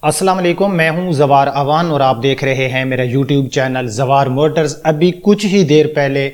अस्सलाम वालेकुम, मैं हूं जवार अवान और आप देख रहे हैं मेरा यूट्यूब चैनल जवार मोटर्स। अभी कुछ ही देर पहले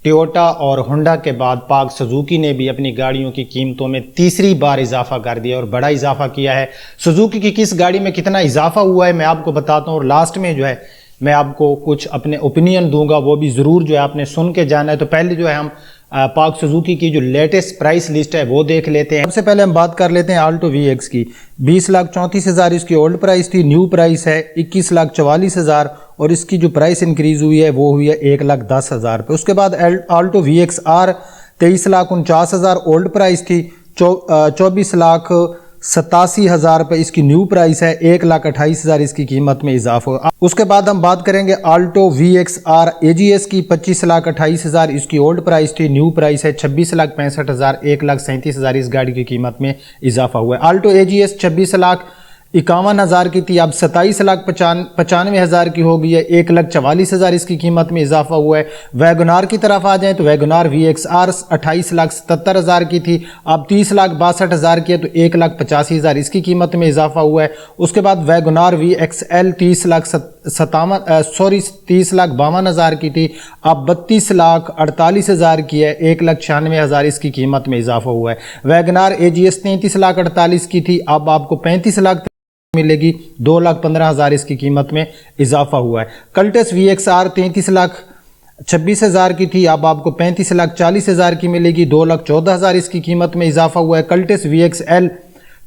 टोयोटा और होंडा के बाद पाक सुजुकी ने भी अपनी गाड़ियों की कीमतों में तीसरी बार इजाफा कर दिया और बड़ा इजाफा किया है। सुजुकी की किस गाड़ी में कितना इजाफा हुआ है मैं आपको बताता हूँ और लास्ट में जो है मैं आपको कुछ अपने ओपिनियन दूंगा, वो भी ज़रूर जो है आपने सुन के जाना है। तो पहले जो है हम पाक सुजुकी की जो लेटेस्ट प्राइस लिस्ट है वो देख लेते हैं। सबसे पहले हम बात कर लेते हैं आल्टो VX की। 20,34,000 इसकी ओल्ड प्राइस थी, न्यू प्राइस है 21,44,000 और इसकी जो प्राइस इंक्रीज हुई है वो हुई है 1,10,000 रुपये। उसके बाद Alto VX R 23,49,000 old price थी, 24,87,000 रुपये इसकी न्यू प्राइस है, 1,28,000 इसकी कीमत में इजाफा। उसके बाद हम बात करेंगे आल्टो VX R AGS की। 25,28,000 इसकी ओल्ड प्राइस थी, न्यू प्राइस है 26,65,000, 1,37,000 इस गाड़ी की कीमत में इजाफा हुआ है। आल्टो AGS 26,51,000 की थी, अब 27,95,000 की हो गई है, 1,44,000 इसकी कीमत में इजाफा हुआ है। वैगनार की तरफ आ जाएं तो वैगनार VX R 28,77,000 की थी, अब 30,62,000 की है, तो 1,85,000 इसकी कीमत में इजाफा हुआ है। उसके बाद वैगनार VXL 30,52,000 की थी, अब 32,48,000 की है, 1,96,000 इसकी कीमत में इजाफा हुआ है। वैगनार AGS 33,48,000 की थी, अब आपको 35,00,000 मिलेगी, 2,15,000 इसकी कीमत में इजाफा हुआ है। कल्टस VX R 33,26,000 की थी, अब आपको 35,40,000 की मिलेगी, 2,14,000 इसकी कीमत में इजाफा हुआ है। कल्टस VXL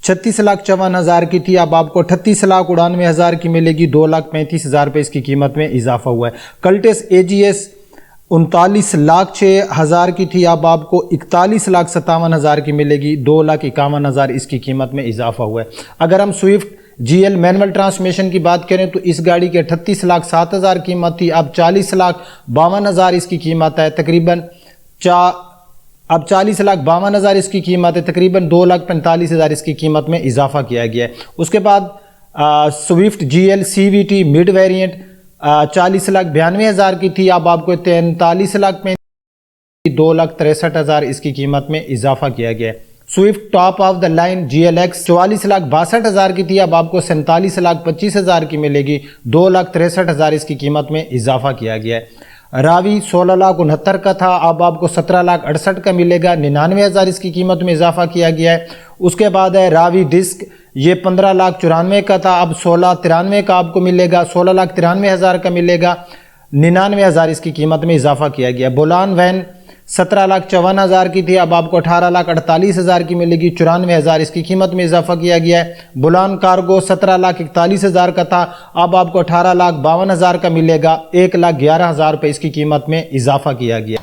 36,54,000 की थी, अब आपको 38,99,000 की मिलेगी, 2,35,000 रुपये इसकी कीमत में इजाफा हुआ है। कल्टस AGS 39,06,000 की थी, अब आपको 41,57,000 की मिलेगी, 2,51,000 इसकी कीमत में इजाफा हुआ है। अगर हम स्विफ्ट GL मैनुअल ट्रांसमिशन की बात करें तो इस गाड़ी के 38,07,000 कीमत थी, अब 40,52,000 इसकी कीमत है, तकरीबन अब 40,52,000 इसकी कीमत है, तकरीबन 2,45,000 इसकी कीमत में इजाफा किया गया है। उसके बाद Swift GL CVT mid variant 40,92,000 की थी, अब आपको 43,63,000 इसकी कीमत में इजाफा किया गया है। Swift top of the line GLX 44,62,000 की थी, अब आपको 47,25,000 की मिलेगी, 2,63,000 इसकी कीमत में इजाफा किया गया है। रावी 16,69,000 का था, अब आपको 17,68,000 का मिलेगा, 99,000 इसकी कीमत में इजाफा किया गया है। उसके बाद है रावी डिस्क, ये 15,94,000 का था, अब 16,93,000 का आपको मिलेगा, 16,93,000 का मिलेगा, 99,000 इसकी कीमत में इजाफा किया गया। बोलान वैन 17,54,000 की थी, अब आपको 18,48,000 की मिलेगी, 94,000 इसकी कीमत में इजाफा किया गया है। बुलान कार्गो 17,41,000 का था, अब आपको 18,52,000 का मिलेगा, 1,11,000 रुपये इसकी कीमत में इजाफा किया गया।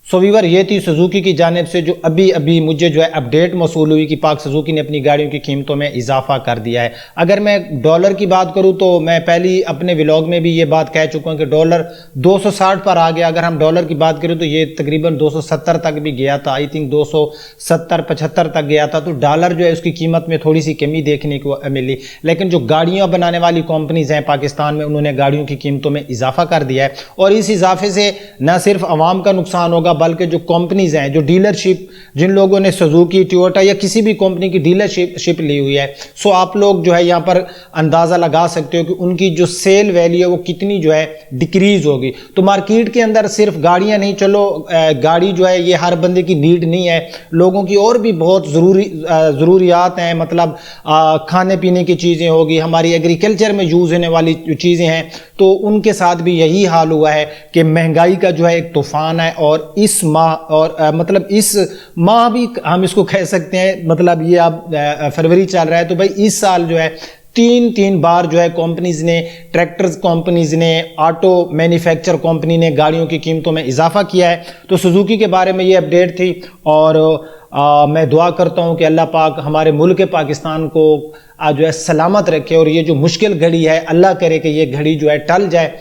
सो वीवर, ये थी सुजुकी की जानिब से जो अभी मुझे जो है अपडेट मौसूल हुई कि पाक सुजुकी ने अपनी गाड़ियों की कीमतों में इजाफा कर दिया है। अगर मैं डॉलर की बात करूं तो मैं पहली अपने व्लॉग में भी ये बात कह चुका हूं कि डॉलर 260 पर आ गया। अगर हम डॉलर की बात करें तो ये तकरीबन 270 तक भी गया था, आई थिंक 270-75 तक गया था। तो डॉलर जो है उसकी कीमत में थोड़ी सी कमी देखने को मिली, लेकिन जो गाड़ियाँ बनाने वाली कंपनीज हैं पाकिस्तान में, उन्होंने गाड़ियों की कीमतों में इजाफा कर दिया है और इस इजाफे से न सिर्फ अवाम का नुकसान होगा बल्कि जो कंपनीज हैं, जो डीलरशिप, जिन लोगों ने सुजुकी, टोयोटा या किसी भी कंपनी की डीलरशिप ली हुई है, सो आप लोग जो है यहाँ पर अंदाजा लगा सकते हो कि उनकी जो सेल वैल्यू है वो कितनी जो है डिक्रीज होगी। तो मार्केट के अंदर सिर्फ गाड़ियां नहीं, चलो गाड़ी जो है ये हर बंदे की नीड नहीं है, लोगों की और भी बहुत ज़रूरियात हैं, मतलब खाने पीने की चीज़ें होगी, हमारी एग्रीकल्चर में यूज़ होने वाली जो चीज़ें हैं, तो उनके साथ भी यही हाल हुआ है कि महंगाई का जो है एक तूफान है। और इस माह और मतलब इस माह भी हम इसको कह सकते हैं, मतलब ये अब फरवरी चल रहा है, तो भाई इस साल जो है तीन बार जो है कंपनीज ने, ट्रैक्टर्स कंपनीज ने, ऑटो मैन्युफैक्चर कंपनी ने गाड़ियों की कीमतों में इजाफा किया है। तो सुजुकी के बारे में ये अपडेट थी और मैं दुआ करता हूँ कि अल्लाह पाक हमारे मुल्क पाकिस्तान को जो है सलामत रखे और ये जो मुश्किल घड़ी है अल्लाह करे कि ये घड़ी जो है टल जाए।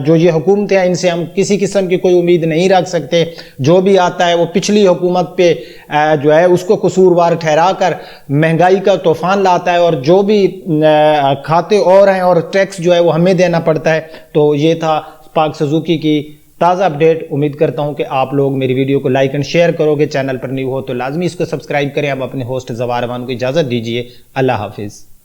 जो ये हुकूमतें हैं इनसे हम किसी किस्म की कोई उम्मीद नहीं रख सकते, जो भी आता है वो पिछली हुकूमत पे जो है उसको कसूरवार ठहरा कर महंगाई का तूफान लाता है और जो भी खाते और हैं और टैक्स जो है वो हमें देना पड़ता है। तो ये था पाक सुजुकी की ताज़ा अपडेट। उम्मीद करता हूं कि आप लोग मेरी वीडियो को लाइक एंड शेयर करोगे। चैनल पर न्यू हो तो लाजमी इसको सब्सक्राइब करें। अब अपने होस्ट जवार अवान को इजाज़त दीजिए। अल्लाह हाफिज़।